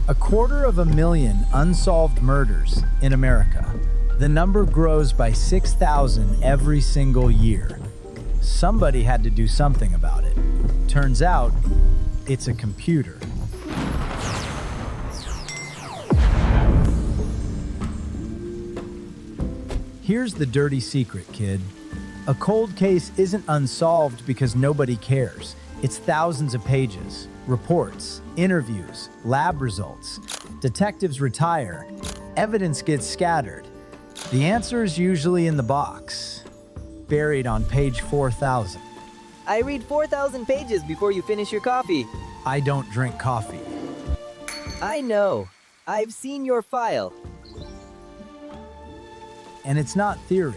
250,000 unsolved murders in America. The number grows by 6,000 every single year. Somebody had to do something about it. Turns out, it's a computer. Here's the dirty secret, kid. A cold case isn't unsolved because nobody cares. It's thousands of pages, reports, interviews, lab results. Detectives retire. Evidence gets scattered. The answer is usually in the box, buried on page 4,000. I read 4,000 pages before you finish your coffee. I don't drink coffee. I know. I've seen your file. And it's not theory.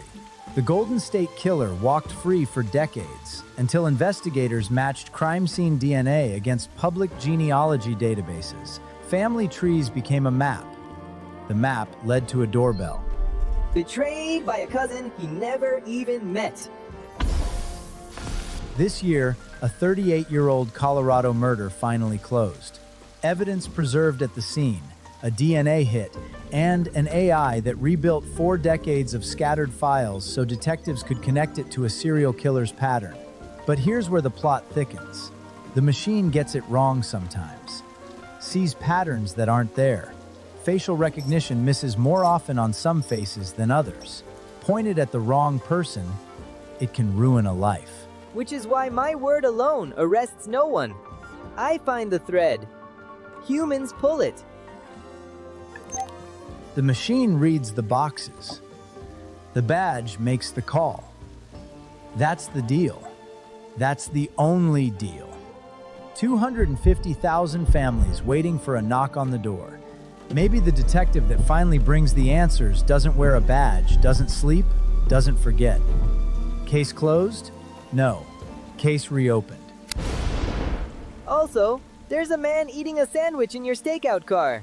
The Golden State Killer walked free for decades until investigators matched crime scene DNA against public genealogy databases. Family trees became a map. The map led to a doorbell. Betrayed by a cousin he never even met. This year, a 38-year-old Colorado murder finally closed. Evidence preserved at the scene, a DNA hit, and an AI that rebuilt 4 decades of scattered files so detectives could connect it to a serial killer's pattern. But here's where the plot thickens. The machine gets it wrong sometimes, sees patterns that aren't there. Facial recognition misses more often on some faces than others. Pointed at the wrong person, it can ruin a life. Which is why my word alone arrests no one. I find the thread. Humans pull it. The machine reads the boxes. The badge makes the call. That's the deal. That's the only deal. 250,000 families waiting for a knock on the door. Maybe the detective that finally brings the answers doesn't wear a badge, doesn't sleep, doesn't forget. Case closed? No. Case reopened. Also, there's a man eating a sandwich in your stakeout car.